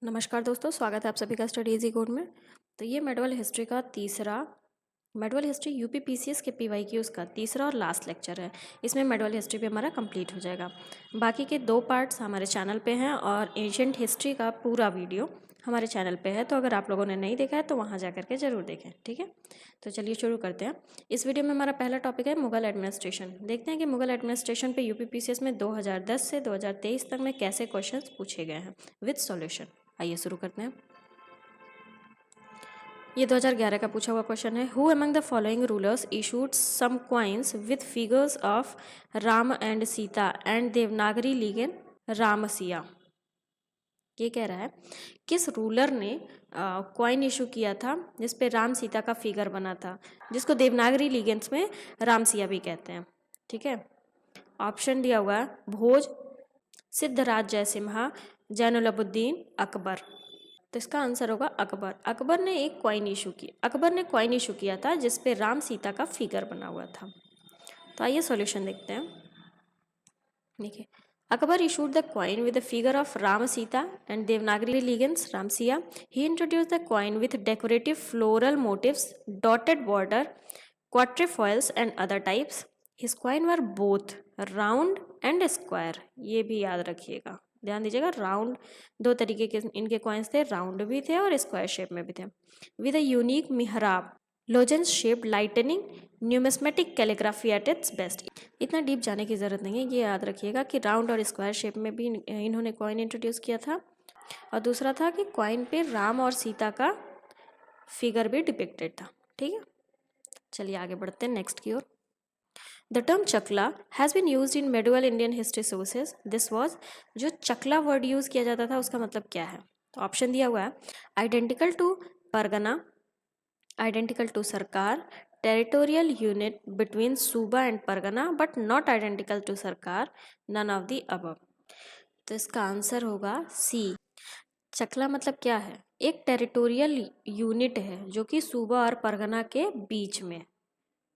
नमस्कार दोस्तों, स्वागत है आप सभी का स्टडी इजी कोड में। तो ये मेडवल हिस्ट्री का मेडवल हिस्ट्री यूपी पीसीएस के पीवाईक्यूज का तीसरा और लास्ट लेक्चर है। इसमें मेडवल हिस्ट्री पे हमारा कंप्लीट हो जाएगा। बाकी के 2 पार्ट्स हमारे चैनल पे हैं और एंशिएंट हिस्ट्री का पूरा वीडियो हमारे चैनल पे है। तो अगर आप लोगों ने नहीं देखा है तो वहाँ जा करके ज़रूर देखें, ठीक है। तो चलिए शुरू करते हैं। इस वीडियो में हमारा पहला टॉपिक है मुगल एडमिनिस्ट्रेशन। देखते हैं कि मुगल एडमिनिस्ट्रेशन पे यूपी पीसीएस में 2010 से 2023 तक में कैसे क्वेश्चन पूछे गए हैं विद सॉल्यूशन। आइए शुरू करते हैं। ये 2011 का पूछा हुआ क्वेश्चन है। Who among the following rulers issued some coins with figures of Ram and Sita and Devanagari legend Ramsiya. ये कह रहा है किस रूलर ने क्वाइन इशू किया था जिस पे राम सीता का फिगर बना था, जिसको देवनागरी लिगेंस में रामसिया भी कहते हैं, ठीक है। ऑप्शन दिया हुआ है भोज, सिद्धराज जयसिम्हा, जैनुलब्दीन, अकबर। तो इसका आंसर होगा अकबर। अकबर ने क्वाइन इशू किया था जिस पे राम सीता का फिगर बना हुआ था। तो आइए सॉल्यूशन देखते हैं। देखिए, Akbar issued the coin with the figure of Ram Sita and Devanagari legends Ramsiya. He introduced the coin with decorative floral motifs, dotted border, quatrefoils and other types. His coin were both round and square. ये भी याद रखिएगा, ध्यान दीजिएगा। Round दो तरीके के इनके कॉइन्स थे, राउंड भी थे और स्क्वायर शेप में भी थे। With a unique mihrab, lozenge shaped lightning, numismatic calligraphy at its best. इतना डीप जाने की ज़रूरत नहीं है, ये याद रखिएगा कि राउंड और स्क्वायर शेप में भी इन्होंने कॉइन इंट्रोड्यूस किया था। और दूसरा था कि कॉइन पे राम और सीता का फिगर भी डिपिक्टेड था, ठीक है। चलिए आगे बढ़ते हैं नेक्स्ट की ओर। The term chakla has been used in medieval Indian history sources. This was, जो चकला वर्ड यूज़ किया जाता था उसका मतलब क्या है। तो ऑप्शन दिया हुआ है identical to pargana, identical to sarkar, territorial unit between suba and pargana but not identical to sarkar, none of the above. तो इसका आंसर होगा सी। चकला मतलब क्या है, एक टेरिटोरियल यूनिट है जो कि सूबा और परगना के बीच में,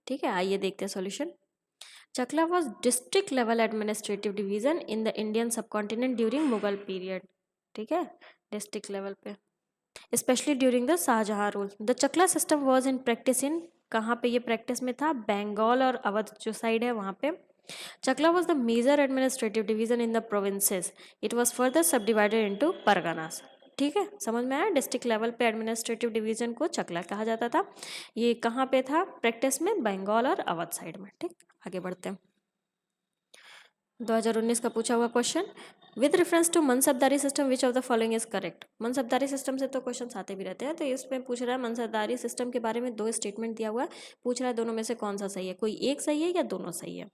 ठीक है। आइए देखते हैं solution. Chakla was district level administrative division in the Indian subcontinent during Mughal period, ठीक है, डिस्ट्रिक्ट लेवल पे, specially during the Shah Jahan rule. The chakla system was in practice in, कहाँ पे ये प्रैक्टिस में था, बंगाल और अवध जो साइड है वहाँ पे। Chakla was the major administrative division in the provinces. It was further subdivided into parganas, ठीक है, समझ में आया। डिस्ट्रिक्ट लेवल पे एडमिनिस्ट्रेटिव डिवीजन को चकला कहा जाता था। ये कहाँ पे था प्रैक्टिस में, बंगाल और अवध साइड में, ठीक। आगे बढ़ते हैं। 2019 का पूछा हुआ question, with reference to mansabdari system which of the following is correct. Mansabdari system से तो क्वेश्चन आते भी रहते हैं, तो इसमें पूछ रहा है मनसबदारी सिस्टम के बारे में 2 स्टेटमेंट दिया हुआ है, पूछ रहा है दोनों में से कौन सा सही है, कोई एक सही है या दोनों सही है।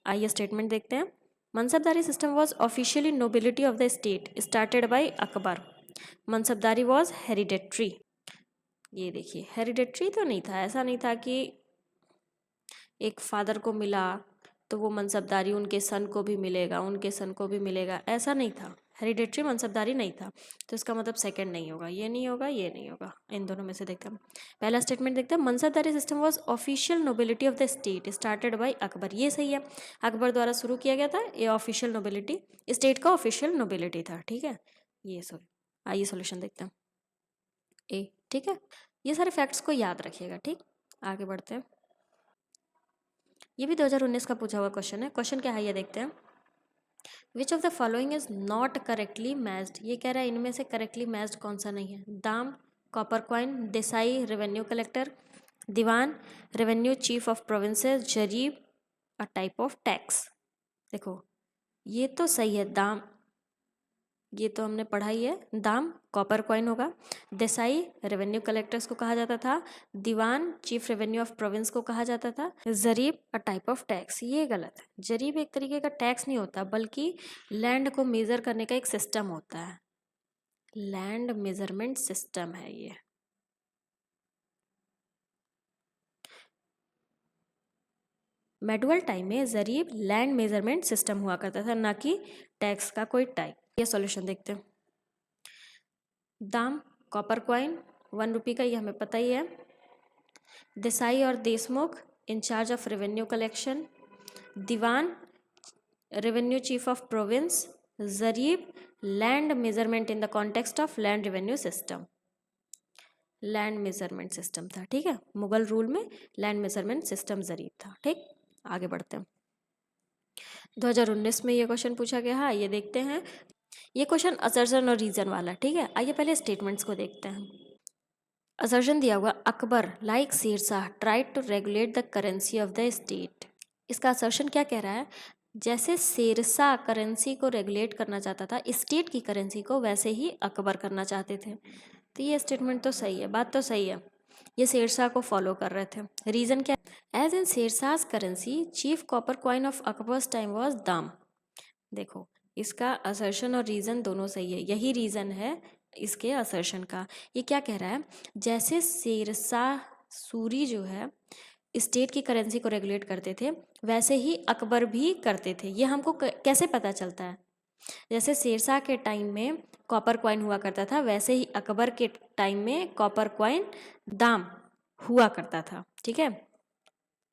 आइए स्टेटमेंट देखते हैं। Mansabdari system was officially nobility of the state started by Akbar. Mansabdari was hereditary. ये देखिए, हेरिडेटरी तो नहीं था, ऐसा नहीं था कि एक फादर को मिला तो वो मनसबदारी उनके सन को भी मिलेगा, उनके सन को भी मिलेगा, ऐसा नहीं था। हेरिडेटरी मनसबदारी नहीं था, तो इसका मतलब सेकंड नहीं होगा, ये नहीं होगा, ये नहीं होगा। इन दोनों में से देखते हैं। पहला स्टेटमेंट देखते हैं, mansabdari system was official nobility of the state started by Akbar. ये सही है, अकबर द्वारा शुरू किया गया था। ये ऑफिशियल नोबिलिटी, स्टेट का ऑफिशियल नोबिलिटी था, ठीक है। ये सॉरी, आइए सोल्यूशन देखते हैं। ए, ठीक है। ये सारे फैक्ट्स को याद रखिएगा, ठीक। आगे बढ़ते हैं। ये भी 2019 का पूछा हुआ क्वेश्चन है। क्वेश्चन क्या है ये देखते हैं। विच of the following is not correctly matched. ये कह रहा है इनमें से करेक्टली मैच्ड कौन सा नहीं है। Dam, copper coin, Desai, revenue collector, diwan, revenue chief of provinces, jarib, a type of tax. देखो, ये तो सही है, दाम, ये तो हमने पढ़ा ही है। दाम कॉपर कॉइन होगा, देसाई रेवेन्यू कलेक्टर्स को कहा जाता था, दीवान चीफ रेवेन्यू ऑफ प्रोविंस को कहा जाता था, जरीब अ टाइप ऑफ टैक्स। ये गलत है, जरीब एक तरीके का टैक्स नहीं होता बल्कि लैंड को मेजर करने का एक सिस्टम होता है, लैंड मेजरमेंट सिस्टम है ये। मेडुअल टाइम में जरीब लैंड मेजरमेंट सिस्टम हुआ करता था, ना कि टैक्स का कोई टाइप। ये सॉल्यूशन देखते हैं। दाम कॉपर कॉइन 1 रुपये का, ये हमें पता ही है। देसाई और Deshmukh in charge of revenue collection, diwan revenue chief of province, jarib land measurement in the context of land revenue system, land measurement system था, ठीक है। मुगल रूल में लैंड मेजरमेंट सिस्टम जरीब था, ठीक। आगे बढ़ते हैं। 2019 में ये क्वेश्चन पूछा गया है, ये देखते हैं। ये क्वेश्चन असर्शन और रीजन वाला, ठीक है। आइए पहले स्टेटमेंट्स को देखते हैं। असर्शन दिया हुआ, Akbar like Shershah tried to regulate the currency of the state. इसका असर्शन क्या कह रहा है, जैसे शेरशाह करेंसी को रेगुलेट करना चाहता था स्टेट की करेंसी को, वैसे ही अकबर करना चाहते थे। तो ये स्टेटमेंट तो सही है, बात तो सही है, ये शेरशाह को फॉलो कर रहे थे। रीज़न क्या, as in Sher Shah's currency chief copper coin of Akbar's time was dam. देखो इसका असर्शन और रीज़न दोनों सही है, यही रीज़न है इसके असर्शन का। ये क्या कह रहा है, जैसे शेरशाह सूरी जो है स्टेट की करेंसी को रेगुलेट करते थे, वैसे ही अकबर भी करते थे। ये हमको कैसे पता चलता है, जैसे शेरशाह के टाइम में कॉपर कॉइन हुआ करता था, वैसे ही अकबर के टाइम में कॉपर कॉइन दाम हुआ करता था, ठीक है।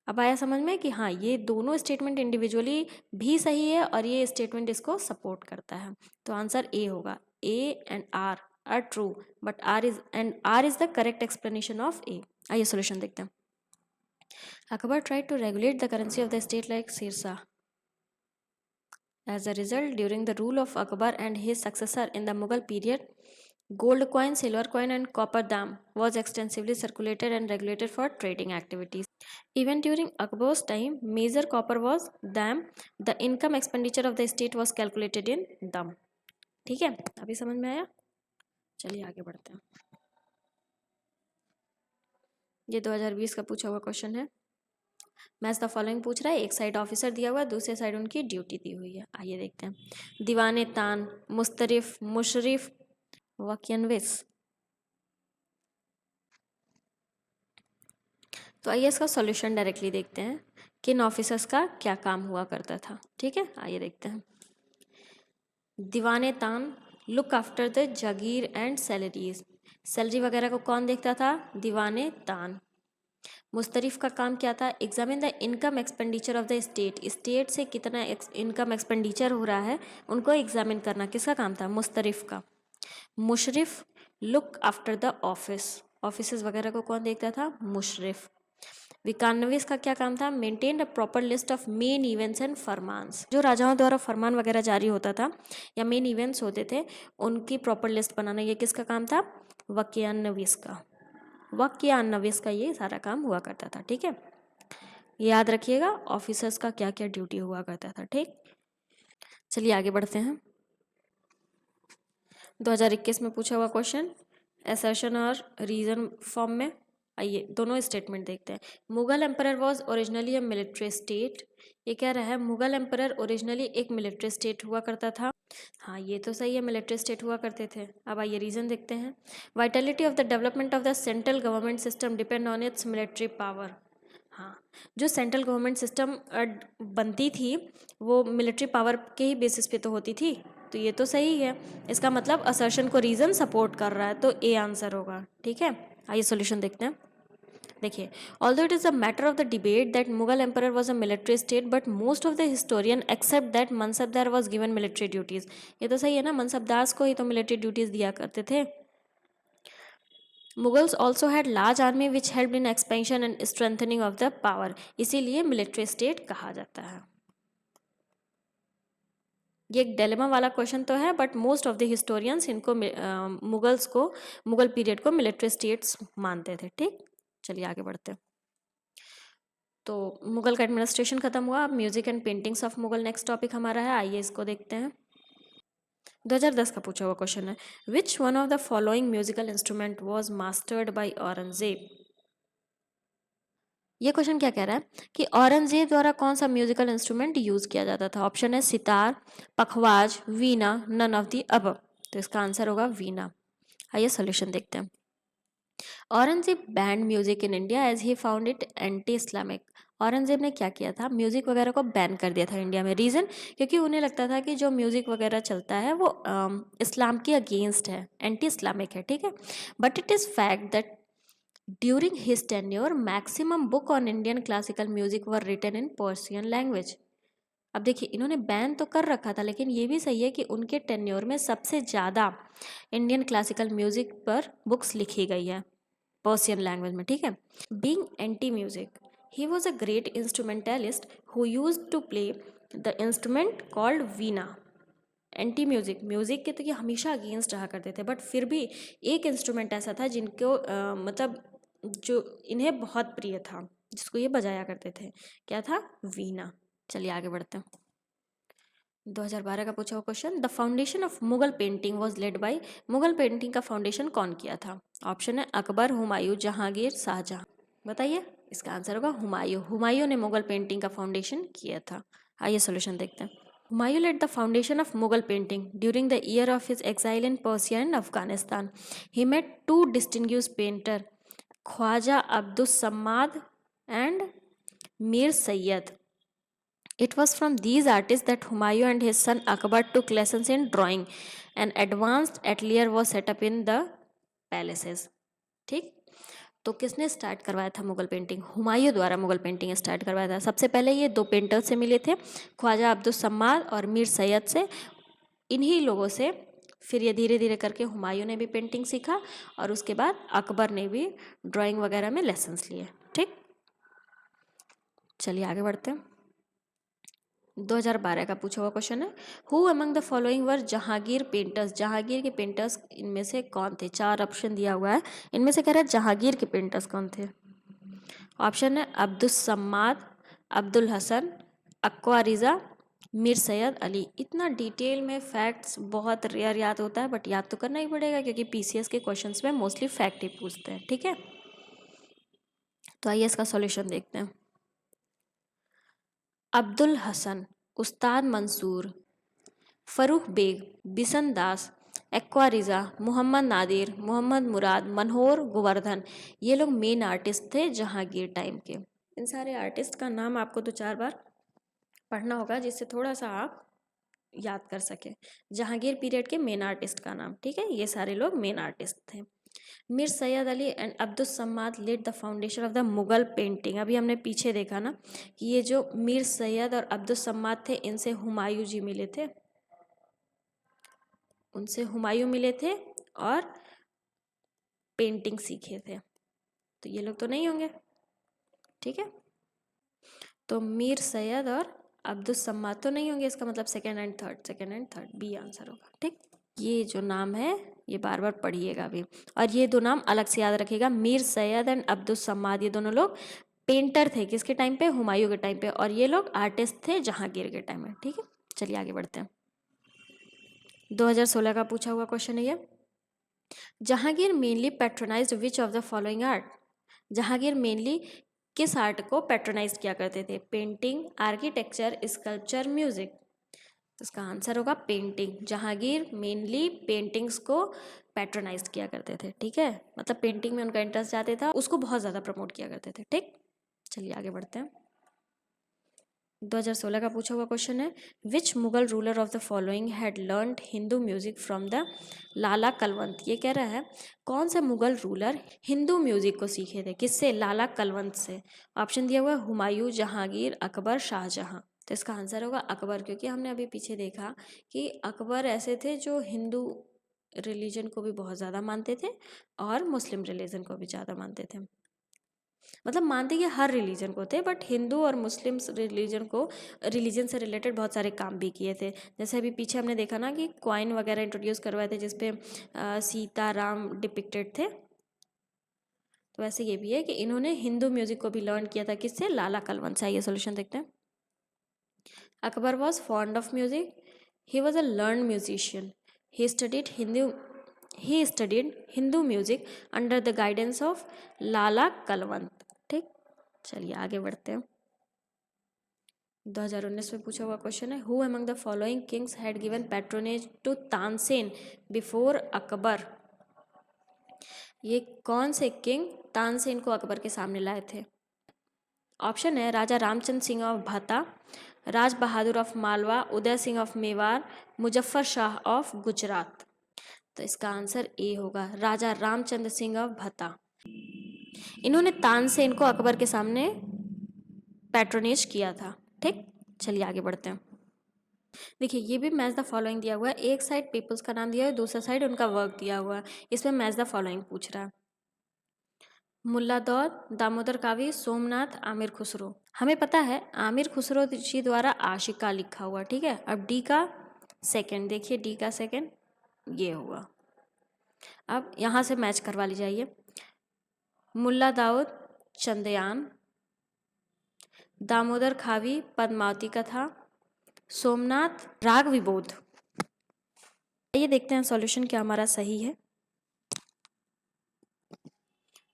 अब आया समझ में कि हाँ ये दोनों स्टेटमेंट इंडिविजुअली भी सही है और ये स्टेटमेंट इसको सपोर्ट करता है। तो आंसर ए होगा, A and R are true, but R is the correct explanation of A. आइए सोल्यूशन देखते हैं। Akbar tried to regulate the currency of the state like Sirsa. As a result, during the rule of Akbar and his successor in the Mughal period, gold coin, silver coin and copper dam was extensively circulated and regulated for trading activities. Even during Akbar's time, major copper was dam. The income expenditure of the state was calculated in dam. ठीक है, अभी समझ में आया? चलिए आगे बढ़ते हैं। ये 2020 का पूछा हुआ क्वेश्चन है। मैच द फॉलोइंग पूछ रहा है, एक साइड ऑफिसर दिया हुआ है, दूसरे साइड उनकी ड्यूटी दी हुई है। आइए देखते हैं। दीवाने तान, मुस्तरिफ, मुशरिफ, वकियनविस। तो आइए इसका सॉल्यूशन डायरेक्टली देखते हैं, किन ऑफिसर्स का क्या काम हुआ करता था, ठीक है। आइए देखते हैं। दीवाने तान look after the Jagir and salaries, salary वगैरह को कौन देखता था, दीवाने तान। मुस्तरिफ का काम क्या था, examine the income expenditure of the state, state से कितना इनकम एक्सपेंडिचर हो रहा है उनको एग्जामिन करना किसका काम था, मुस्तरिफ का। Mushrif look after the office वगैरह को कौन देखता था, मुशरिफ। विकानविस का क्या काम था, maintain a proper list of main events and farmans, जो राजाओं द्वारा फरमान वगैरह जारी होता था या मेन इवेंट्स होते थे उनकी प्रॉपर लिस्ट बनाना, ये किसका काम था, वकियानविस का। वकियानविस का ये सारा काम हुआ करता था, ठीक है। याद रखिएगा ऑफिसर्स का क्या क्या ड्यूटी हुआ करता था, ठीक। चलिए आगे बढ़ते हैं। 2021 में पूछा हुआ क्वेश्चन असर्शन और रीजन फॉर्म में। आइए दोनों स्टेटमेंट देखते हैं। Mughal emperor was originally a military state, ये कह रहा है मुगल एम्परर ओरिजिनली एक मिलिट्री स्टेट हुआ करता था। हाँ ये तो सही है, मिलिट्री स्टेट हुआ करते थे। अब आइए रीज़न देखते हैं। Vitality of the development of the central government system depend on it's military power. हाँ जो सेंट्रल गवर्नमेंट सिस्टम बनती थी वो मिलिट्री पावर के ही बेसिस पे तो होती थी, तो ये तो सही है। इसका मतलब असर्शन को रीज़न सपोर्ट कर रहा है, तो ए आंसर होगा, ठीक है। आइए सॉल्यूशन देखते हैं। देखिए, although it is a matter of the debate that Mughal emperor was a military state, but most of the historian accept that mansabdar was given military duties. ये तो सही है ना, मनसबदार्स को ही तो मिलिट्री ड्यूटीज़ दिया करते थे। Mughals also had large army which help in expansion and strengthening of the power, इसीलिए मिलिट्री स्टेट कहा जाता है। ये एक डिलेमा वाला क्वेश्चन तो है, but most of the historians इनको मुगल पीरियड को मिलिट्री स्टेट्स मानते थे, ठीक। चलिए आगे बढ़ते हैं। तो मुगल का एडमिनिस्ट्रेशन खत्म हुआ, अब music and paintings of Mughal next topic हमारा है। आइए इसको देखते हैं। 2010 का पूछा हुआ क्वेश्चन है, which one of the following musical instrument was mastered by Aurangzeb. ये क्वेश्चन क्या कह रहा है कि औरंगजेब द्वारा कौन सा म्यूजिकल इंस्ट्रूमेंट यूज किया जाता था। ऑप्शन है सितार, पखवाज, वीणा, नन ऑफ दी अब। तो इसका आंसर होगा वीणा। आइए सॉल्यूशन देखते हैं। Aurangzeb banned music in India as he found it anti Islamic. Aurangzeb ने क्या किया था, म्यूजिक वगैरह को बैन कर दिया था इंडिया में। रीज़न, क्योंकि उन्हें लगता था कि जो म्यूजिक वगैरह चलता है वो इस्लाम के अगेंस्ट है, एंटी इस्लामिक है, ठीक है। But it is fact that during his tenure maximum book on Indian classical music were written in Persian language. अब देखिए इन्होंने बैन तो कर रखा था, लेकिन ये भी सही है कि उनके टेन्योर में सबसे ज़्यादा इंडियन क्लासिकल म्यूजिक पर बुक्स लिखी गई है पर्शियन लैंग्वेज में, ठीक है। Being anti music, he was a great instrumentalist who used to play the instrument called veena. Anti music, music के तो ये हमेशा अगेंस्ट रहा करते थे, बट फिर भी एक इंस्ट्रूमेंट ऐसा था जिनको मतलब जो इन्हें बहुत प्रिय था, जिसको ये बजाया करते थे, क्या था? वीणा। चलिए आगे बढ़ते हैं। 2012 का पूछा हुआ question, the foundation of Mughal painting was led by, Mughal painting का फाउंडेशन कौन किया था? ऑप्शन है अकबर, हुमायूं, जहांगीर, शाहजहां। बताइए, इसका आंसर होगा हुमायूं। हुमायूं ने मुगल पेंटिंग का फाउंडेशन किया था। आइए सॉल्यूशन देखते हैं। Humayun laid the foundation of Mughal painting during the year of his exile in Persia and Afghanistan. He met two distinguished painters, Khwaja Abdus Samad and Mir Sayyad. It was from these artists that Humayun and his son Akbar took lessons in drawing. An advanced atelier was set up in the palaces. ठीक, तो किसने start करवाया था Mughal painting? Humayun द्वारा Mughal painting start करवाया था। सबसे पहले ये दो पेंटर से मिले थे, ख्वाजा अब्दुल सम्माद और मीर सैयद से। इन्हीं लोगों से फिर ये धीरे धीरे करके हुमायूं ने भी पेंटिंग सीखा और उसके बाद अकबर ने भी ड्राइंग वगैरह में लेसन्स लिए। ठीक, चलिए आगे बढ़ते हैं। 2012 का पूछा हुआ क्वेश्चन है, who among the following were Jahangir painters? Jahangir के पेंटर्स इनमें से कौन थे? 4 ऑप्शन दिया हुआ है, इनमें से कह रहा है जहांगीर के पेंटर्स कौन थे? ऑप्शन है अब्दुल सम्माद, अब्दुल हसन, अक्वा रिजा, मीर सैयद अली। इतना डिटेल में फैक्ट्स बहुत रेयर याद होता है, बट याद तो करना ही पड़ेगा क्योंकि पीसीएस के क्वेश्चंस में मोस्टली फैक्ट ही पूछते हैं। ठीक है, तो आइए इसका सॉल्यूशन देखते हैं। अब्दुल हसन, उस्ताद मंसूर, फरूख बेग, बिसन दास, एक्वा रिजा, मोहम्मद नादिर, मोहम्मद मुराद, मनोहर गोवर्धन, ये लोग मेन आर्टिस्ट थे जहांगीर टाइम के। इन सारे आर्टिस्ट का नाम आपको 2-4 बार पढ़ना होगा जिससे थोड़ा सा आप याद कर सके। जहांगीर पीरियड के मेन आर्टिस्ट का नाम, ठीक है, ये सारे लोग मेन आर्टिस्ट थे। Mir Sayyid Ali and Abdul Samad led the foundation of the Mughal painting. अभी हमने पीछे देखा ना कि ये जो मीर सैयद और अब्दुल सम्माद थे, इनसे हुमायूं जी मिले थे, उनसे हुमायूं मिले थे और पेंटिंग सीखे थे। तो ये लोग तो नहीं होंगे, ठीक है। तो मीर सैयद और अब्दुल सम्माद तो नहीं होंगे, इसका मतलब second and third B answer होगा। ठीक, ये जो नाम है ये बार बार पढ़िएगा अभी, और ये दो नाम अलग से याद रखिएगा। मीर सैयद एंड अब्दुल सम्माद, ये दोनों लोग पेंटर थे, किसके टाइम पे? हुमायूं के टाइम पे, और ये लोग आर्टिस्ट थे जहांगीर के टाइम में। ठीक है, चलिए आगे बढ़ते हैं। 2016 का पूछा हुआ क्वेश्चन है ये, Jahangir mainly patronized which of the following art? Jahangir mainly किस आर्ट को पैट्रोनाइज किया करते थे? Painting, architecture, sculpture, music. तो इसका आंसर होगा पेंटिंग। जहांगीर मेनली पेंटिंग्स को पैट्रोनाइज किया करते थे, ठीक है, मतलब पेंटिंग में उनका इंटरेस्ट जाते था, उसको बहुत ज़्यादा प्रमोट किया करते थे। ठीक, चलिए आगे बढ़ते हैं। 2016 का पूछा हुआ क्वेश्चन है, which Mughal ruler of the following had learned Hindu music from the Lala Kalwant? ये कह रहा है कौन से मुगल रूलर हिंदू म्यूजिक को सीखे थे, किससे? लाला कलवंत से। ऑप्शन दिया हुआ है हुमायूं, जहांगीर, अकबर, शाहजहां। तो इसका आंसर होगा अकबर, क्योंकि हमने अभी पीछे देखा कि अकबर ऐसे थे जो हिंदू रिलीजन को भी बहुत ज़्यादा मानते थे और मुस्लिम रिलीजन को भी ज़्यादा मानते थे। मतलब मानते ये हर रिलीजन को थे, बट हिंदू और मुस्लिम रिलीजन से रिलेटेड बहुत सारे काम भी किए थे। जैसे अभी पीछे हमने देखा ना कि कॉइन वगैरह इंट्रोड्यूस करवाए थे जिसपे सीता राम डिपिक्टेड थे, तो वैसे ये भी है कि इन्होंने हिंदू म्यूजिक को भी लर्न किया था, किससे? लाला कलवंत से। आइए सोल्यूशन देखते हैं। Akbar was fond of music, he was a learn musician, he studied Hindu music under the guidance of Lala Kalwant. ठीक, चलिए आगे बढ़ते हैं। 2019 में पूछा हुआ क्वेश्चन है, who among the following kings had given patronage to Tansen before Akbar? ये कौन से किंग तानसेन को अकबर के सामने लाए थे? ऑप्शन है राजा Ramchandra Singh of Bhata, Raj Bahadur of Malwa, Uday Singh of Mewar, Muzaffar Shah of Gujarat. तो इसका आंसर ए होगा, राजा रामचंद्र सिंह ऑफ भता। इन्होंने तानसेन को अकबर के सामने पैट्रोनेज किया था। ठीक, चलिए आगे बढ़ते हैं। देखिए ये भी मैच द फॉलोइंग दिया हुआ है, एक साइड पीपल्स का नाम दिया है, दूसरा साइड उनका वर्क दिया हुआ है। इसमें मैच द फॉलोइंग पूछ रहा है। मुल्ला दौद, दामोदर कावी, सोमनाथ, आमिर खुसरो। हमें पता है आमिर खुसरो जी द्वारा आशिका लिखा हुआ, ठीक है। अब डी का सेकंड देखिए, डी का सेकंड ये हुआ। अब यहाँ से मैच करवा ली जाइए। मुल्ला दाऊद, चंद्रयान, दामोदर खावी, पद्मावती कथा, सोमनाथ, राग विबोध। आइए देखते हैं सॉल्यूशन क्या हमारा सही है।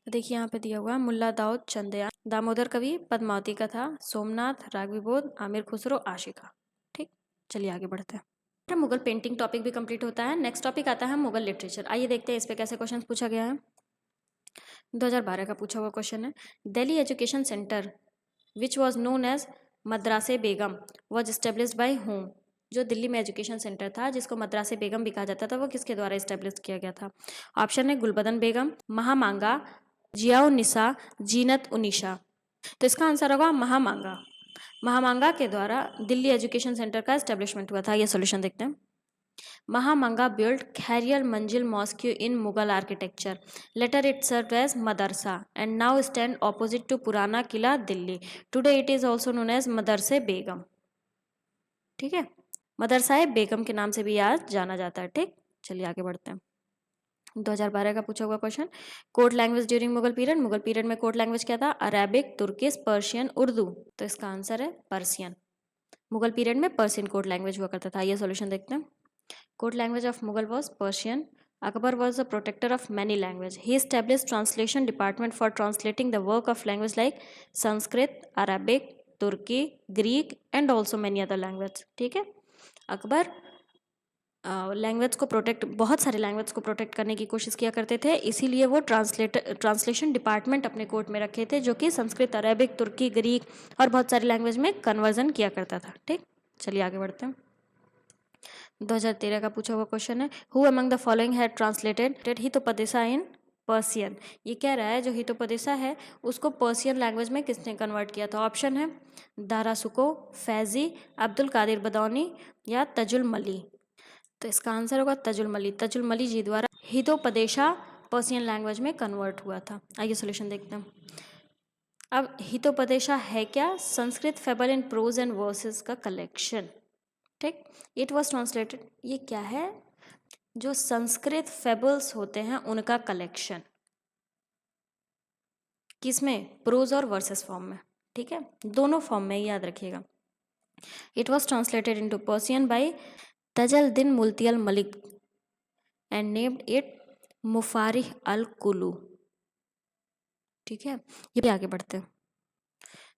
देखिए यहाँ पे दिया हुआ है मुल्ला दाऊद, चंद्रयान, दामोदर कवि, पद्मावती कथा, सोमनाथ, राग विबोध, आमिर खुसरो, आशिका। ठीक, चलिए आगे बढ़ते हैं। मुगल पेंटिंग टॉपिक भी कंप्लीट होता है। नेक्स्ट टॉपिक आता है मुगल लिटरेचर। आइए देखते हैं इस पे कैसे क्वेश्चन पूछा गया है। 2012 का पूछा हुआ क्वेश्चन है। Delhi education centre which was known as Madrase Begum was established by whom. जो दिल्ली में एजुकेशन सेंटर था जिसको मद्रासे बेगम भी कहा जाता था, वो किसके द्वारा एस्टेब्लिश किया गया था? ऑप्शन है गुलबदन बेगम, महामांगा, जियाउनिसा, जीनत उनिशा। तो इसका आंसर होगा महामांगा। महामांगा के द्वारा दिल्ली एजुकेशन सेंटर का एस्टेब्लिशमेंट हुआ था। ये सॉल्यूशन देखते हैं। Mahamanga built Khariar Manzil Mosque in Mughal architecture. Later it served as madarsa and now stand opposite to Purana Kila, Delhi. Today it is also known as Madarse Begum. ठीक है, मदरसा बेगम के नाम से भी याद जाना जाता है। ठीक, चलिए आगे बढ़ते हैं। 2012 का पूछा हुआ question. Court language during Mughal period. Mughal period में कोर्ट लैंग्वेज क्या था? Arabic, Turkish, Persian, Urdu. तो इसका आंसर है पर्शियन। मुगल पीरियड में पर्शियन कोर्ट लैंग्वेज हुआ करता था। ये सॉल्यूशन देखते हैं। Court language of Mughal was Persian. Akbar was the protector of many languages. He established translation department for translating the work of language like Sanskrit, Arabic, Turki, Greek and also many other languages. ठीक है, Akbar language को protect, बहुत सारे language को protect करने की कोशिश किया करते थे, इसीलिए वो ट्रांसलेशन डिपार्टमेंट अपने कोर्ट में रखे थे, जो कि संस्कृत, अरेबिक, तुर्की, ग्रीक और बहुत सारी लैंग्वेज में कन्वर्जन किया करता था। ठीक, चलिए आगे बढ़ते हैं। 2013 का पूछा हुआ क्वेश्चन है। Who among the following had translated Hitopadesha in Persian. ये कह रहा है जो हितोपदेशा है उसको पर्सियन लैंग्वेज में किसने कन्वर्ट किया था? ऑप्शन है दारा सुको, फैजी, अब्दुल कादिर बदौनी या तजुल मली। तो इसका आंसर होगा तजुल मली। तजुल मली जी द्वारा हितोपदेशा पर्सियन लैंग्वेज में कन्वर्ट हुआ था। आइए सोल्यूशन देखते हैं। अब हितोपदेशा है क्या? Sanskrit fable in prose and versus का कलेक्शन। ठीक, इट वॉज ट्रांसलेटेड, ये क्या है? जो संस्कृत फेबल्स होते हैं उनका कलेक्शन, किसमें? प्रोज और वर्सेस फॉर्म में। ठीक है, दोनों फॉर्म में, याद रखिएगा। It was translated into Persian by Tajuddin मुल्तियल Malik and named it Mufarrih al Qulub. ठीक है, ये भी आगे बढ़ते हैं।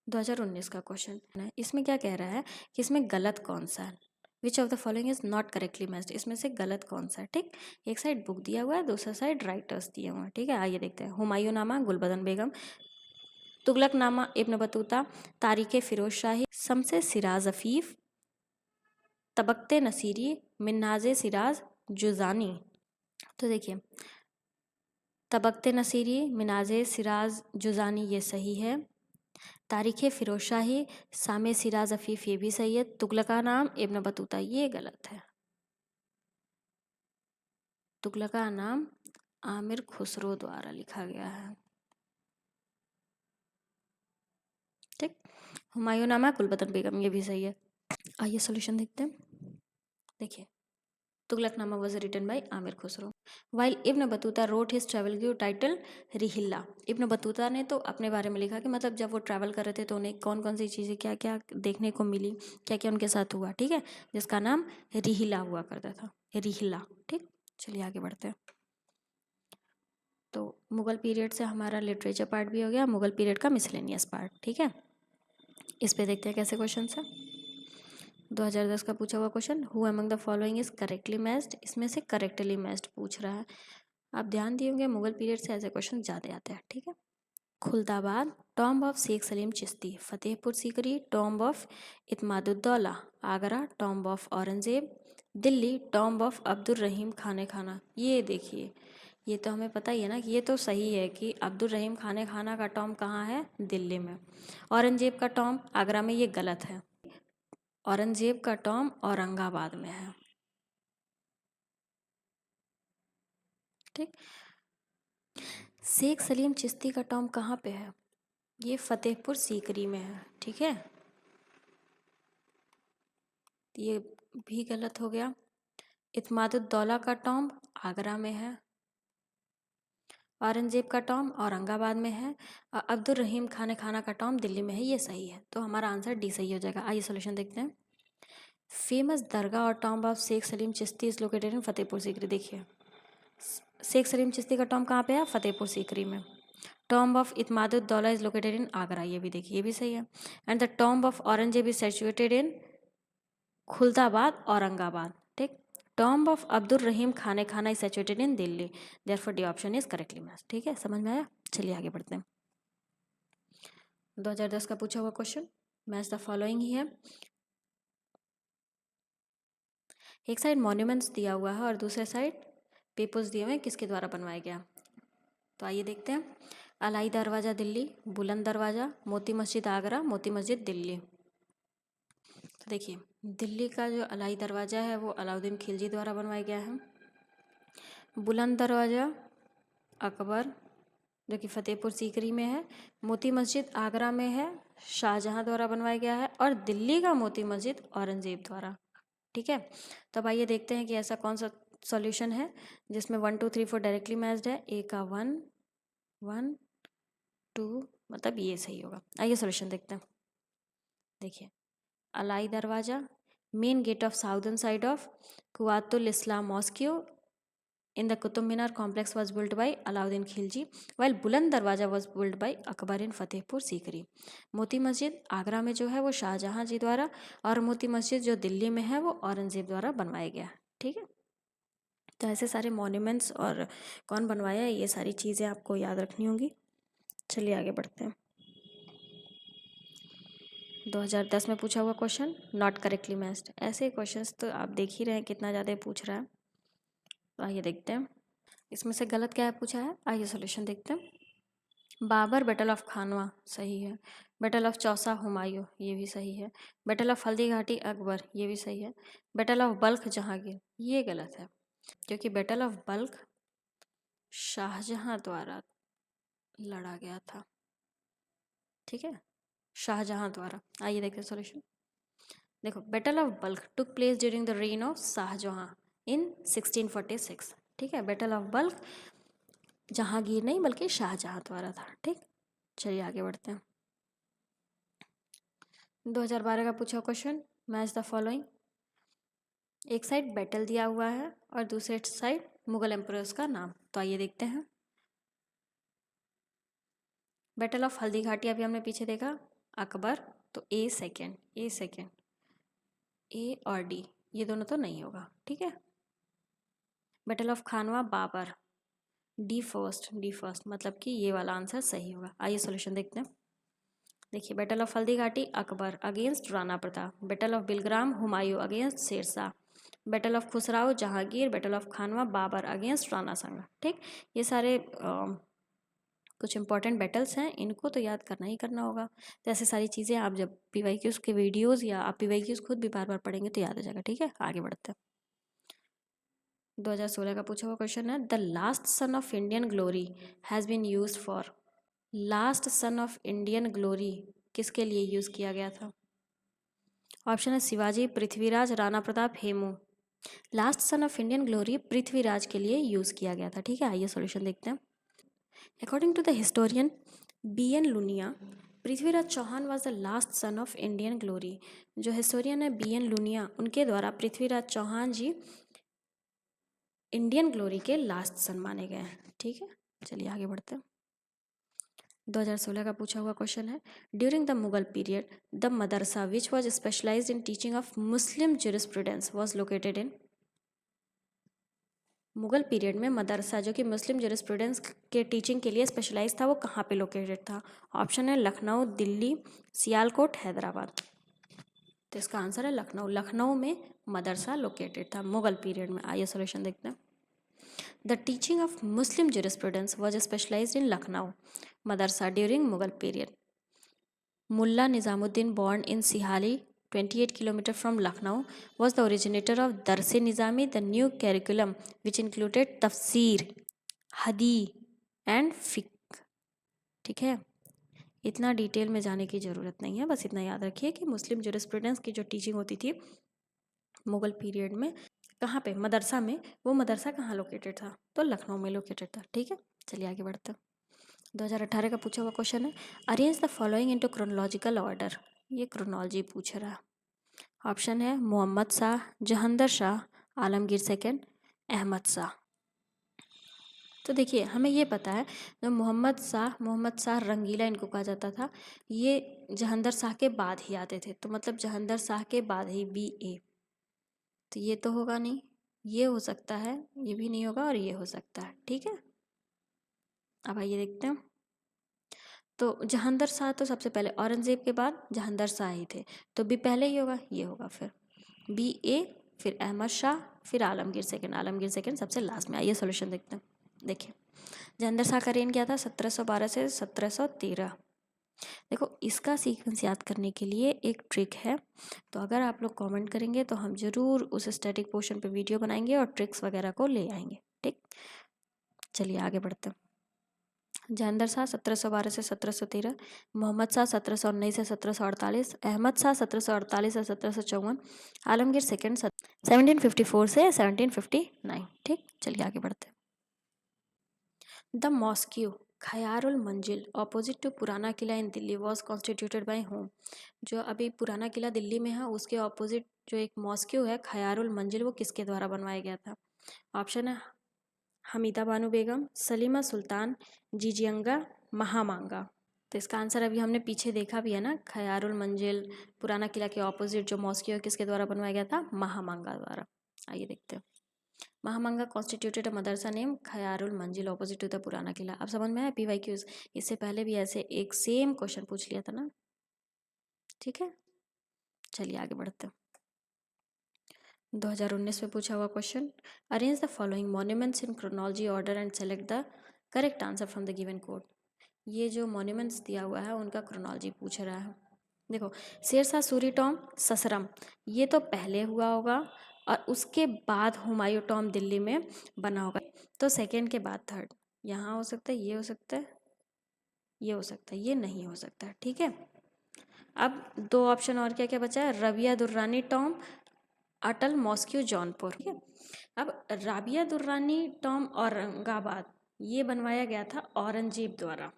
2019 का क्वेश्चन है। इसमें क्या कह रहा है कि इसमें गलत कौन सा है? विच of the following is not correctly matched. इसमें से गलत कौन सा है? ठीक, एक साइड बुक दिया हुआ है, दूसरा साइड राइटर्स दिए हुए हैं। ठीक है, आइए देखते हैं। हुमायूं नामा, गुलबदन बेगम, तुगलक नामा, इब्न बतूता, तारीख फिरोज शाही, शम्से सिराज अफीफ, तबक्ते नसीरी, मिन्हाज सिराज जुजानी। तो देखिए, तबक्ते नसीरी, मिन्हाज सिराज जुजानी ये सही है। तारीख फिरोज शाही, सामे सिराज अफीफ ये भी सही है। तुगलका नाम, इब्न बतूता ये गलत है। तुगलका नाम आमिर खुसरो द्वारा लिखा गया है। ठीक, हुमायूं नामा, गुलबदन बेगम ये भी सही है। आइए सॉल्यूशन देखते हैं। देखिए, Tughlaqnama was written by Amir Khusrau, while Ibn Battuta wrote his travel give title Rihla. Ibn Battuta ने तो अपने बारे में लिखा कि मतलब जब वो ट्रैवल कर रहे थे तो उन्हें कौन कौन सी चीज़ें, क्या क्या देखने को मिली, क्या क्या उनके साथ हुआ। ठीक है, जिसका नाम रिहिला हुआ करता था, रिहिला। ठीक, चलिए आगे बढ़ते हैं। तो मुगल पीरियड से हमारा लिटरेचर पार्ट भी हो गया, मुगल पीरियड का मिसलेनियस पार्ट। ठीक है, इस पे देखते हैं कैसे क्वेश्चन है। 2010 का पूछा हुआ question. Who among the following is correctly matched. इसमें से करेक्टली मैच्ड पूछ रहा है। आप ध्यान दिए होंगे मुगल पीरियड से ऐसे क्वेश्चन ज़्यादा आते हैं। ठीक है, Khuldabad tomb of Sheikh Salim Chishti, Fatehpur Sikri tomb of Itimaduddaulah, Agra tomb of Aurangzeb, Delhi tomb of Abdul Rahim Khane Khana. ये देखिए, ये तो हमें पता ही है ना कि ये तो सही है कि अब्दुल रहीम खाने खाना का टॉम्ब कहाँ है? दिल्ली में। औरंगजेब का टॉम्ब आगरा में, ये गलत है। औरंगजेब का टॉम औरंगाबाद में है। ठीक। शेख सलीम चिश्ती का टॉम कहाँ पे है? ये फतेहपुर सीकरी में है। ठीक है, ये भी गलत हो गया। इत्मादुद्दौला का टॉम आगरा में है। औरंगजेब का टॉम औरंगाबाद में है। अब्दुल रहीम खाना का टॉम दिल्ली में है। ये सही है, तो हमारा आंसर डी सही हो जाएगा। आइए सोल्यूशन देखते हैं। फेमस दरगाह और tomb of Sheikh Salim Chishti is located in Fatehpur Sikri. देखिए, शेख सलीम चिश्ती का टॉम कहाँ पे है? फतेहपुर सीकरी में। Tomb of Itimaduddaulah is located in Agra. ये भी देखिए, ये भी सही है। And the tomb of Aurangzeb is situated in Khuldabad Aurangabad. ठीक। Tomb of Abdul Rahim Khana is situated in Delhi. Therefore D option is correctly match. ठीक है, समझ में आया? चलिए आगे बढ़ते हैं। 2010 का पूछा हुआ क्वेश्चन, मैच द फॉलोइंग ही है। एक साइड मॉन्यूमेंट्स दिया हुआ है और दूसरे साइड पेपर्स दिए हुए हैं, किसके द्वारा बनवाया गया। तो आइए देखते हैं। अलाई दरवाज़ा दिल्ली, बुलंद दरवाज़ा, मोती मस्जिद आगरा, मोती मस्जिद दिल्ली। तो देखिए, दिल्ली का जो अलाई दरवाज़ा है वो अलाउद्दीन खिलजी द्वारा बनवाया गया है। बुलंद दरवाज़ा अकबर, जो कि फतेहपुर सीकरी में है। मोती मस्जिद आगरा में है, शाहजहां द्वारा बनवाया गया है। और दिल्ली का मोती मस्जिद औरंगजेब द्वारा। ठीक है, तो अब आइए देखते हैं कि ऐसा कौन सा सॉल्यूशन है जिसमें 1 2 3 4 डायरेक्टली मैच्ड है। ए का 1 1 2, मतलब ये सही होगा। आइए सॉल्यूशन देखते हैं। देखिए, Alai Darwaza main gate of southern side of Quwwatul Islam mosque in the Qutub Minar complex was built by Alauddin Khilji, while बुलंद दरवाज़ा was built by अकबर इन फतेहपुर सीकरी। मोती मस्जिद आगरा में जो है वो शाहजहां जी द्वारा, और मोती मस्जिद जो दिल्ली में है वो औरंगजेब द्वारा बनवाया गया। ठीक है, तो ऐसे सारे मॉन्यूमेंट्स और कौन बनवाया है, ये सारी चीज़ें आपको याद रखनी होंगी। चलिए आगे बढ़ते हैं। 2010 में पूछा हुआ क्वेश्चन, नॉट करेक्टली मैच्ड। ऐसे क्वेश्चंस तो आप देख ही रहे हैं कितना ज़्यादा पूछ रहा है। तो आइए देखते हैं इसमें से गलत क्या है पूछा है। आइए सॉल्यूशन देखते हैं। बाबर बैटल ऑफ खानवा सही है। बैटल ऑफ चौसा हुमायूं, ये भी सही है। बैटल ऑफ हल्दी घाटी अकबर, ये भी सही है। बैटल ऑफ बल्ख जहांगीर, ये गलत है, क्योंकि बैटल ऑफ बल्ख शाहजहां द्वारा लड़ा गया था। ठीक है, शाहजहां द्वारा। आइए देखते हैं सॉल्यूशन। देखो, battle of Balkh took place during the reign of Shah Jahan in 1646। ठीक है, बैटल ऑफ बल्ख जहांगीर नहीं बल्कि शाहजहां द्वारा था। ठीक, चलिए आगे बढ़ते हैं। 2012 का पूछा क्वेश्चन, मैच द फॉलोइंग। एक साइड बैटल दिया हुआ है और दूसरे साइड मुगल एम्परर्स का नाम। तो आइए देखते हैं। बैटल ऑफ हल्दी घाटी अभी हमने पीछे देखा, अकबर, तो ए सेकेंड ए और डी, ये दोनों तो नहीं होगा। ठीक है, battle of Khanwa Babur, D first, मतलब कि ये वाला आंसर सही होगा। आइए सॉल्यूशन देखते हैं। देखिए, battle of Haldi Ghati Akbar against Rana Pratap, battle of Bilgram Humayun against Sher Shah, battle of Khusrau Jahangir, battle of Khanwa Babur against Rana Sanga. ठीक, ये सारे कुछ इंपॉर्टेंट बैटल्स हैं, इनको तो याद करना ही करना होगा। तो ऐसे सारी चीज़ें आप जब PYQs के वीडियोस या आप PYQs खुद भी बार बार पढ़ेंगे तो याद आ जाएगा। ठीक है, आगे बढ़ते हैं। 2016 का पूछा हुआ क्वेश्चन है, the last sun of Indian glory has been used for. Last sun of Indian glory किसके लिए यूज़ किया गया था? ऑप्शन है Shivaji, Prithviraj, Rana Pratap, Hemu. Last sun of Indian glory Prithviraj के लिए यूज़ किया गया था। ठीक है, आइए सॉल्यूशन देखते हैं। According to the historian BN Luniya, Prithviraj Chauhan was the last sun of Indian glory. जो हिस्टोरियन है BN लुनिया, उनके द्वारा पृथ्वीराज चौहान जी इंडियन ग्लोरी के लास्ट सन माने गए हैं। ठीक है, चलिए आगे बढ़ते हैं। 2016 का पूछा हुआ क्वेश्चन है, during the Mughal period the madrasa which was specialised in teaching of Muslim jurisprudence was located in. Mughal period में मदरसा जो कि मुस्लिम ज्यूरिस्प्रूडेंस के टीचिंग के लिए स्पेशलाइज था, वो कहाँ पे लोकेटेड था? ऑप्शन है लखनऊ, दिल्ली, सियालकोट, हैदराबाद। तो इसका आंसर है लखनऊ। लखनऊ में मदरसा लोकेटेड था मुगल पीरियड में। आइए सॉल्यूशन देखते हैं। The teaching of Muslim jurisprudence was specialised in Lucknow madrasa during Mughal period. Mulla Nizamuddin born in Sihali 28 kilometer from Lucknow, was the originator of Darse Nizami, the new curriculum which included tafsir, hadith and fiqh. ठीक है, इतना detail में जाने की ज़रूरत नहीं है, बस इतना याद रखिए कि मुस्लिम जूरिस्प्रूडेंस की जो टीचिंग होती थी मुग़ल पीरियड में, कहाँ पे, मदरसा में, वो मदरसा कहाँ लोकेटेड था, तो लखनऊ में लोकेटेड था। ठीक है, चलिए आगे बढ़ते हैं। 2018 का पूछा हुआ क्वेश्चन है, arrange the following into chronological order. ये क्रोनोलॉजी पूछ रहा है। ऑप्शन है मोहम्मद शाह, जहांदर शाह, आलमगीर सेकंड, अहमद शाह। तो देखिए हमें ये पता है जो मोहम्मद शाह रंगीला इनको कहा जाता था, ये जहांदर शाह के बाद ही आते थे, तो मतलब जहांदर शाह के बाद ही BA। तो ये तो होगा नहीं, ये हो सकता है, ये भी नहीं होगा, और ये हो सकता है। ठीक है, अब आइए देखते हैं। तो जहांदर शाह तो सबसे पहले, औरंगजेब के बाद जहांदर शाह ही थे, तो भी पहले ही होगा, ये होगा फिर BA, फिर अहमद शाह, फिर आलमगीर सेकंड सबसे लास्ट में। आइए सॉल्यूशन देखते हैं। देखिए जहांदर शाह का रेन क्या था, 1712 से 1713। देखो इसका सीक्वेंस याद करने के लिए एक ट्रिक है, तो अगर आप लोग कमेंट करेंगे तो हम ज़रूर उस स्टैटिक पोर्शन पे वीडियो बनाएंगे और ट्रिक्स वगैरह को ले आएंगे। ठीक, चलिए आगे बढ़ते हैं। जहांदर शाह 1712 से 1713, मोहम्मद शाह 1719 से 1748, अहमद शाह 1748 से 1754, आलमगीर सेकंड 1754 से 1759। ठीक, चलिए आगे बढ़ते हैं। द मॉस्क्यू खयारुल मंजिल opposite to Purana Qila in Delhi was constituted by whom. जो अभी पुराना किला दिल्ली में है उसके ऑपोजिट जो एक मॉस्क्यू है खयारुल मंजिल, वो किसके द्वारा बनवाया गया था। ऑप्शन है हमीदा बानो बेगम, सलीमा सुल्तान, जीजियंगा, महामांगा। तो इसका आंसर अभी हमने पीछे देखा भी है ना, खयारुल मंजिल पुराना किला के ऑपोजिट जो मॉस्क्यू है किसके द्वारा बनवाया गया था, महामांगा द्वारा। आइए देखते हैं। महामांगा कॉन्स्टिट्यूटेड मदरसा नेम खयारुल मंजिल ऑपोजिट टू द पुराना किला। अब समझ में आया PYQs, इससे पहले भी ऐसे एक सेम क्वेश्चन पूछ लिया था ना। ठीक है, चलिए आगे बढ़ते हैं। 2019 में पूछा हुआ question, arrange the following monuments in chronology order and select the correct answer from the given code. ये जो मॉन्यूमेंट्स दिया हुआ है उनका क्रोनोलॉजी पूछ रहा है। देखो शेरशाह सूरी टॉम ससरम, ये तो पहले हुआ होगा और उसके बाद हुमायूं टॉम दिल्ली में बना होगा, तो सेकेंड के बाद थर्ड। यहाँ हो सकता है, ये हो सकता है, ये हो सकता है, ये नहीं हो सकता। ठीक है, अब दो ऑप्शन और क्या क्या बचा है, रबिया दुर्रानी टॉम, अटल मॉस्क्यू जौनपुर। ठीक है, अब राबिया दुर्रानी टॉम औरंगाबाद, ये बनवाया गया था औरंगजेब द्वारा।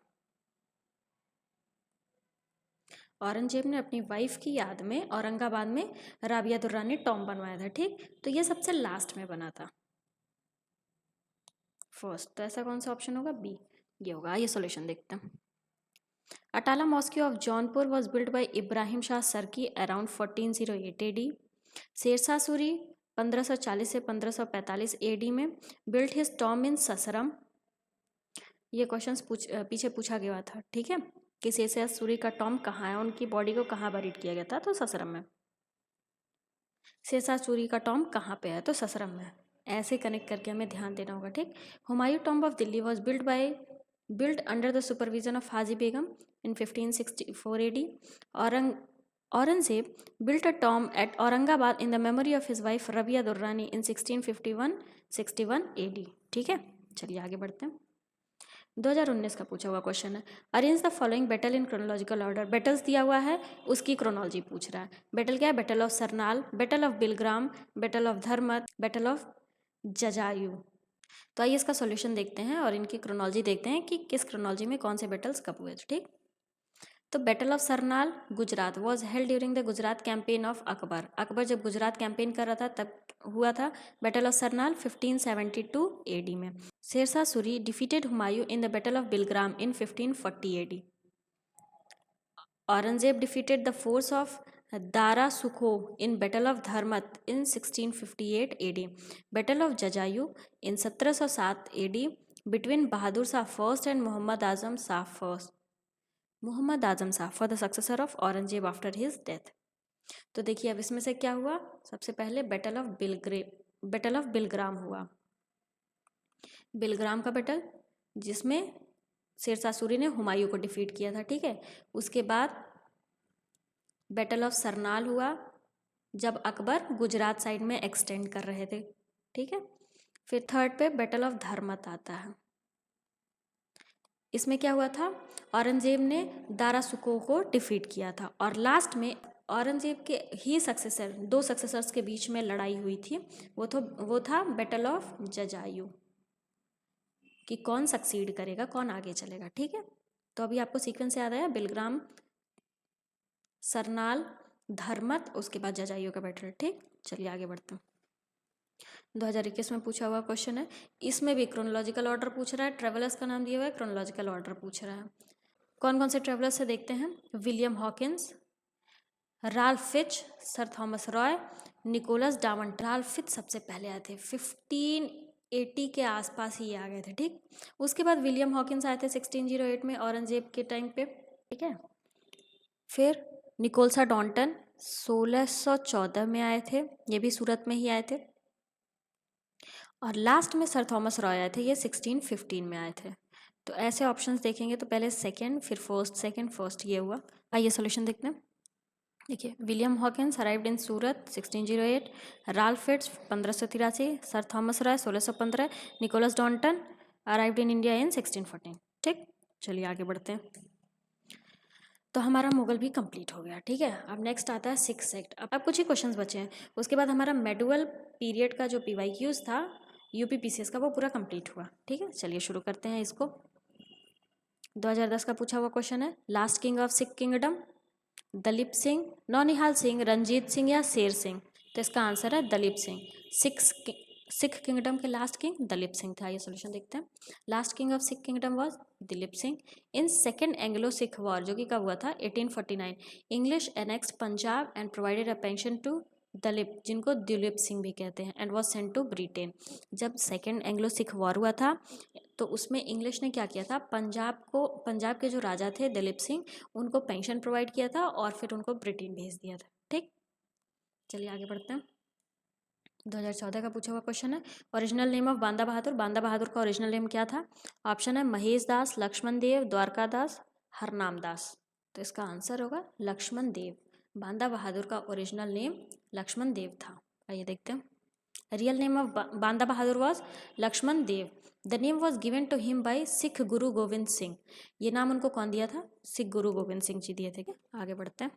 औरंगजेब ने अपनी वाइफ की याद में औरंगाबाद में राबिया दुर्रानी टॉम बनवाया था। ठीक, तो ये सबसे लास्ट में बना था फर्स्ट, तो ऐसा कौन सा ऑप्शन होगा, B, ये होगा। ये सॉल्यूशन देखते हैं। Atala mosque of Jaunpur was build by Ibrahim Shah सरकी अराउंड 1408 AD। शेरशाह सूरी 1540 से 1545 AD में बिल्ट हिज टॉम इन ससरम। ये क्वेश्चन पीछे पूछा गया था। ठीक है, कि शेरशाह सूरी का टॉम कहाँ है, उनकी बॉडी को कहाँ बरीड किया गया था, तो ससरम में। शेरशाह सूरी का टॉम कहाँ पे है, तो ससरम में। ऐसे कनेक्ट करके हमें ध्यान देना होगा। ठीक, Humayun tomb of Delhi was build under the supervision of Haji Begum in 1564 AD। Aurangzeb built a tomb at Aurangabad in the memory of his wife Rabia Durrani in 1651-61 AD। ठीक है, चलिए आगे बढ़ते हैं। 2019 का पूछा हुआ क्वेश्चन है, arrange the following battle in chronological order. Battles दिया हुआ है, उसकी क्रोनोलॉजी पूछ रहा है। बैटल क्या है, battle of Sarnal, battle of Bilgram, battle of Dharmat, battle of Jajau. तो आइए इसका सॉल्यूशन देखते हैं और इनकी क्रोनोलॉजी देखते हैं कि किस क्रोनोलॉजी में कौन से बैटल्स कब हुए। ठीक, तो battle of Sarnal Gujarat was held during the Gujarat campaign of Akbar. Akbar जब गुजरात कैंपेन कर रहा था तब हुआ था बैटल ऑफ सरनाल 1572 AD में। Sher Shah Suri defeated Humayun in the battle of Bilgram in 1540 AD। Aurangzeb defeated the force of Dara Shukoh in battle of Dharmat in 1658 AD। Battle of Jajau in 1707 AD between Bahadur Shah first and Mohammad Azam Shah first, Mohammad Azam Shah for the successor of Aurangzeb after his death. तो देखिए अब इसमें से क्या हुआ, सबसे पहले battle of Bilgram हुआ। बिलग्राम का बैटल जिसमें शेरशाह सूरी ने हुमायूं को डिफीट किया था। ठीक है, उसके बाद बैटल ऑफ सरनाल हुआ जब अकबर गुजरात साइड में एक्सटेंड कर रहे थे। ठीक है, फिर थर्ड पे बैटल ऑफ धर्मत आता है। इसमें क्या हुआ था, औरंगजेब ने दारा सुको को डिफीट किया था और लास्ट में औरंगजेब के ही सक्सेसर, दो सक्सेसर्स के बीच में लड़ाई हुई थी, वो था बैटल ऑफ जजायू, कि कौन सक्सीड करेगा, कौन आगे चलेगा। ठीक है, तो अभी आपको सीक्वेंस याद आया, बिलग्राम, सरनाल, धर्मत, उसके बाद जजायू का बैटल। ठीक, चलिए आगे बढ़ते हैं। 2021 में पूछा हुआ क्वेश्चन है, इसमें भी क्रोनोलॉजिकल ऑर्डर पूछ रहा है, ट्रेवलर्स का नाम दिया हुआ है, क्रोनोलॉजिकल ऑर्डर पूछ रहा है। कौन कौन से ट्रेवलर्स से देखते हैं, William Hawkins, Ralph Fitch, Sir Thomas Roe, Nicholas Darwin. Ralph Fitch सबसे पहले आए थे, 1580 के आसपास ही आ गए थे। ठीक, उसके बाद विलियम हॉकिंस आए थे 1608 में औरंगजेब के टाइम पे। ठीक है, फिर निकोलसा डॉन्टन 1614 में आए थे, ये भी सूरत में ही आए थे। और लास्ट में सर थॉमस रॉय आए थे, ये 1615 में आए थे। तो ऐसे ऑप्शंस देखेंगे तो पहले सेकंड, फिर फर्स्ट, सेकंड फर्स्ट, ये हुआ। आइए सॉल्यूशन देखते हैं। देखिए, William Hawkins arrived in Surat 1608, Ralph Fitch 1583, sir Thomas Roe 1615, Nicholas Downton arrived in India in 1614। ठीक, चलिए आगे बढ़ते हैं। तो हमारा मुगल भी कंप्लीट हो गया। ठीक है, अब नेक्स्ट आता है सिक्स सेक्ट। अब कुछ ही क्वेश्चंस बचे हैं, उसके बाद हमारा मेडुअल पीरियड का जो पीवाईक्यूज था यूपीपीसीएस का, वो पूरा कंप्लीट हुआ। ठीक है, चलिए शुरू करते हैं इसको। 2010 का पूछा हुआ क्वेश्चन है, last king of Sikh kingdom, Dalip Singh, Naunihal Singh, Ranjit Singh या शेर सिंह। तो इसका आंसर है दलीप सिंह। सिख किंगडम के लास्ट किंग दलीप सिंह था। ये सोल्यूशन देखते हैं। Last king of Sikh kingdom was Dalip Singh. In second Anglo Sikh war, जो कि कब हुआ था, 1849, English annexed Punjab and provided a pension to Dalip, जिनको दुलीप सिंह भी कहते हैं, and was sent to Britain. जब सेकेंड एंग्लो सिख वॉर हुआ था तो उसमें इंग्लिश ने क्या किया था, पंजाब के जो राजा थे दलीप सिंह, उनको पेंशन प्रोवाइड किया था और फिर उनको ब्रिटेन भेज दिया था। ठीक, चलिए आगे बढ़ते हैं। 2014 का पूछा हुआ क्वेश्चन है, ओरिजिनल नेम ऑफ बांदा बहादुर। बांदा बहादुर का ओरिजिनल नेम क्या था? ऑप्शन है महेश दास, लक्ष्मण देव, द्वारका दास, हरनाम दास। तो इसका आंसर होगा लक्ष्मण देव। बांदा बहादुर का ओरिजिनल नेम लक्ष्मण देव था। आइए देखते हैं। Real name of Banda Bahadur was Lakshman Dev. The name was given to him by Sikh Guru Gobind Singh. ये नाम उनको कौन दिया था? सिख गुरु गोविंद सिंह जी दिए थे। क्या, आगे बढ़ते हैं।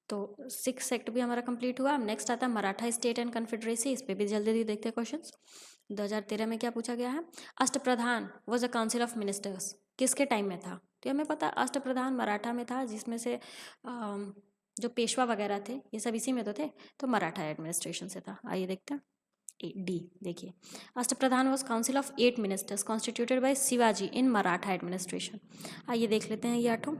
तो सिक्स सेक्ट भी हमारा कंप्लीट हुआ। नेक्स्ट आता है मराठा स्टेट एंड कन्फेडरेसी। इस पर भी जल्दी जल्दी देखते हैं क्वेश्चंस। 2013 में क्या पूछा गया है? Ashtapradhan was a council of ministers, किसके टाइम में था? तो हमें पता है अष्टप्रधान मराठा में था, जिसमें से जो पेशवा वगैरह थे ये सब इसी में तो थे, तो मराठा एडमिनिस्ट्रेशन से था। आइए देखते हैं। डी देखिए, Ashtapradhan was council of 8 ministers constituted by Shivaji in Maratha administration. आइए देख लेते हैं ये आठों।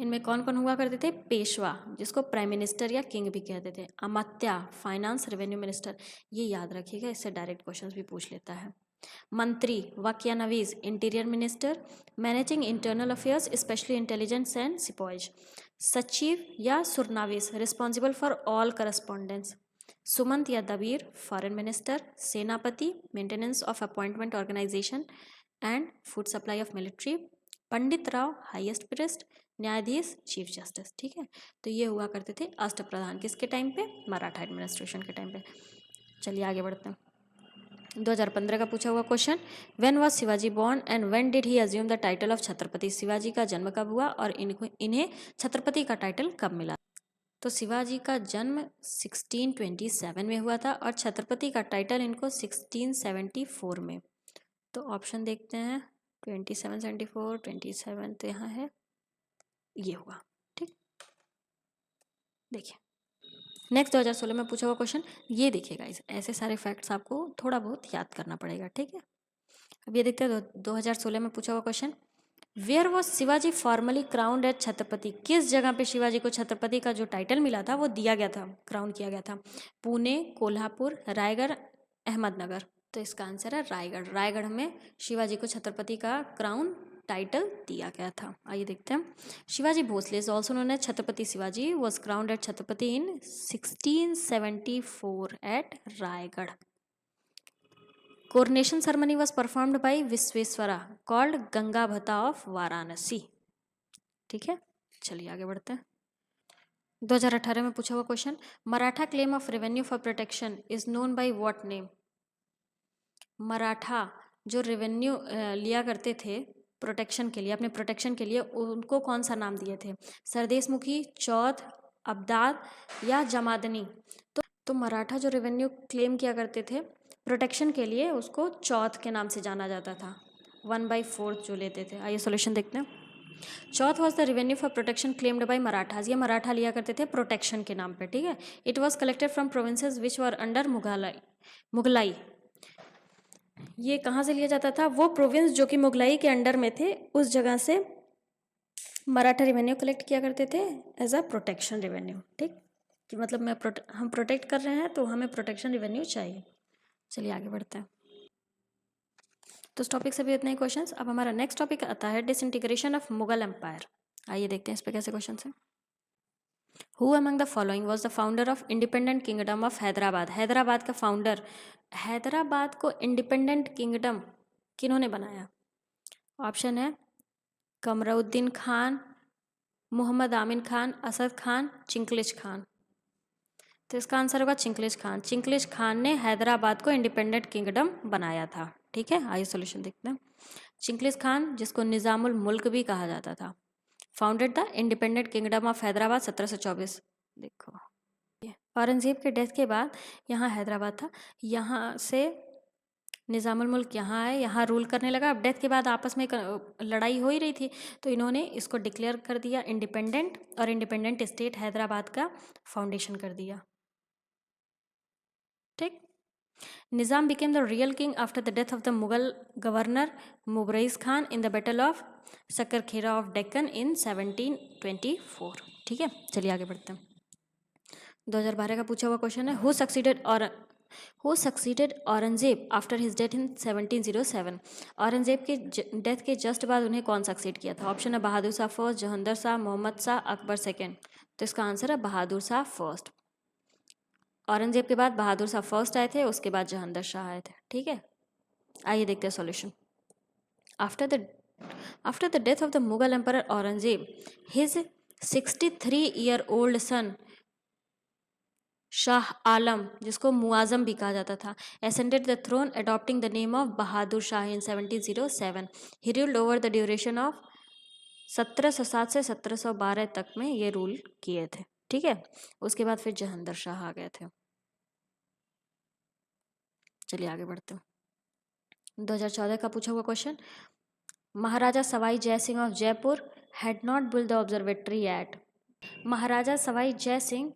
इनमें कौन कौन हुआ करते थे? पेशवा, जिसको प्राइम मिनिस्टर या किंग भी कहते थे। अमात्या, फाइनेंस रेवेन्यू मिनिस्टर, ये याद रखिएगा, इससे डायरेक्ट क्वेश्चंस भी पूछ लेता है। Mantri, Waqianavis, interior minister, managing internal affairs specially intelligence and sepoys. Sachiv या Surnavis, responsible for all correspondence. Sumant या Dabir, foreign minister. Senapati, maintenance of appointment organisation and food supply of military. Pandit Rao, highest priest. Nyayadhish, chief justice. ठीक है, तो ये हुआ करते थे अष्टप्रधान, किसके टाइम पे? मराठा एडमिनिस्ट्रेशन के टाइम पे। चलिए आगे बढ़ते हैं। 2015 का पूछा हुआ question, when was Shivaji born and when did he assume the title of Chhatrapati. Shivaji का जन्म कब हुआ और इन्हें छत्रपति का टाइटल कब मिला? तो शिवाजी का जन्म 1627 में हुआ था और छत्रपति का टाइटल इनको 1674 में। तो ऑप्शन देखते हैं, 2774, 27 तो यहाँ है, ये हुआ। ठीक, देखिए नेक्स्ट 2016 में पूछा हुआ क्वेश्चन, ये देखिएगा, ऐसे सारे फैक्ट्स आपको थोड़ा बहुत याद करना पड़ेगा। ठीक है, अब ये देखते हैं 2016 में पूछा हुआ question, where was Shivaji formally crowned at Chhatrapati. किस जगह पे शिवाजी को छत्रपति का जो टाइटल मिला था वो दिया गया था, क्राउन किया गया था? पुणे, कोल्हापुर, रायगढ़, अहमदनगर। तो इसका आंसर है रायगढ़। रायगढ़ में शिवाजी को छत्रपति का क्राउन टाइटल दिया गया था। आइए देखते हैं। Shivaji Bhosale is also known as Chhatrapati Shivaji was crowned at Chhatrapati in 1674 at Raigad. Coronation ceremony was performed by Vishweshwara called Gangabhatta of Varanasi. ठीक है, चलिए आगे बढ़ते हैं। 2018 में पूछा हुआ question, Maratha claim of revenue for protection is known by what name. Maratha जो रेवेन्यू लिया करते थे प्रोटेक्शन के लिए, अपने प्रोटेक्शन के लिए, उनको कौन सा नाम दिए थे? सरदेशमुखी, चौथ, अब्दाद या जमादनी? तो मराठा जो रेवेन्यू क्लेम किया करते थे प्रोटेक्शन के लिए, उसको चौथ के नाम से जाना जाता था, 1/4 जो लेते थे। आइए सॉल्यूशन देखते हैं। Chauth was the revenue for protection claimed by Marathas. ये मराठा लिया करते थे प्रोटेक्शन के नाम पे, ठीक है। It was collected from provinces which were under Mughlai. ये कहाँ से लिया जाता था? वो प्रोविंस जो कि मुगलाई के अंडर में थे, उस जगह से मराठा रेवेन्यू कलेक्ट किया करते थे एज अ प्रोटेक्शन रेवेन्यू, ठीक। कि मतलब हम प्रोटेक्ट कर रहे हैं तो हमें प्रोटेक्शन रेवेन्यू चाहिए। चलिए आगे बढ़ते हैं। तो इस टॉपिक से भी इतने ही क्वेश्चंस। अब हमारा नेक्स्ट टॉपिक आता है डिसइंटीग्रेशन ऑफ मुगल एम्पायर। आइए देखते हैं इस पे कैसे क्वेश्चन है। Who among the following was the founder of independent kingdom of Hyderabad. Hyderabad का फाउंडर, हैदराबाद को इंडिपेंडेंट किंगडम किन्होंने बनाया? ऑप्शन है कमरुद्दीन खान, मोहम्मद आमिन खान, असद खान, चिंकलिश खान। तो इसका आंसर होगा चिंकलिश खान। चिंकलिश खान ने हैदराबाद को इंडिपेंडेंट किंगडम बनाया था, ठीक है। आइए सॉल्यूशन देखते हैं। चिंकलिश खान, जिसको निज़ामुल मुल्क भी कहा जाता था, founded the independent kingdom of Hyderabad 1724। देखो औरंगजेब के डेथ के बाद यहाँ हैदराबाद था, यहाँ से निज़ामुल मुल्क यहाँ आए, यहाँ रूल करने लगा। अब डेथ के बाद आपस में लड़ाई हो ही रही थी, तो इन्होंने इसको डिक्लेयर कर दिया इंडिपेंडेंट, और इंडिपेंडेंट स्टेट हैदराबाद का फाउंडेशन कर दिया, ठीक। Nizam became the real king after the death of the Mughal governor Mubraiz Khan in the Battle of Sakarkhera of Deccan in 1724, ठीक है। चलिए आगे बढ़ते हैं। 2012 का पूछा हुआ क्वेश्चन है, who succeeded Aurangzeb after his death in 1707। Aurangzeb के डेथ के जस्ट बाद उन्हें कौन सक्सीड किया था? ऑप्शन है बहादुर शाह फर्स्ट, जहांगीर शाह, मोहम्मद शाह, अकबर सेकेंड। तो इसका आंसर है बहादुर शाह फर्स्ट। औरंगजेब के बाद बहादुर शाह फर्स्ट आए थे, उसके बाद जहांगीर शाह आए थे, ठीक है। आइए देखते हैं solution. After the death of the Mughal emperor Aurangzeb, his 63-year-old सन शाह आलम, जिसको मुआजम भी कहा जाता था, ascended the throne adopting the name of Bahadur Shah in 1707. He ruled over the duration of 1707 से 1712 तक में ये रूल किए थे, ठीक है। उसके बाद फिर जहांगीर शाह आ गए थे। चलिए आगे बढ़ते हैं। 2014 का पूछा हुआ question, Maharaja Sawai Jai Singh of Jaipur had not build the observatory at. Maharaja Sawai Jai Singh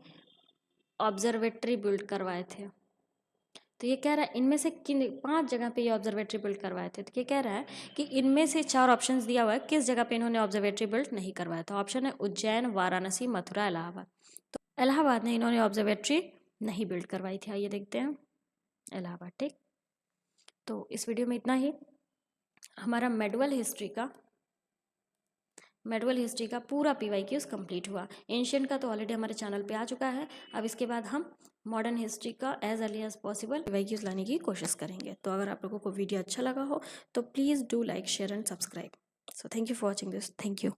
observatory build करवाए थे, तो ये कह रहा है इनमें से किन 5 जगह पे ये ऑब्जर्वेटरी बिल्ड करवाए थे। तो ये कह रहा है कि इनमें से 4 ऑप्शंस दिया हुआ है, किस जगह पे इन्होंने ऑब्जर्वेटरी बिल्ड नहीं करवाया था। ऑप्शन है उज्जैन, वाराणसी, मथुरा, इलाहाबाद। तो इलाहाबाद में इन्होंने ऑब्जर्वेटरी नहीं बिल्ड करवाई थी। आइए देखते हैं इलाहाबाद, ठीक। तो इस वीडियो में इतना ही। हमारा मेडुअल हिस्ट्री का पूरा PYQs कंप्लीट हुआ। एंशियंट का तो ऑलरेडी हमारे चैनल पे आ चुका है। अब इसके बाद हम मॉडर्न हिस्ट्री का as early as possible PYQs लाने की कोशिश करेंगे। तो अगर आप लोगों को वीडियो अच्छा लगा हो तो please do like, share and subscribe. So thank you for watching this. Thank you.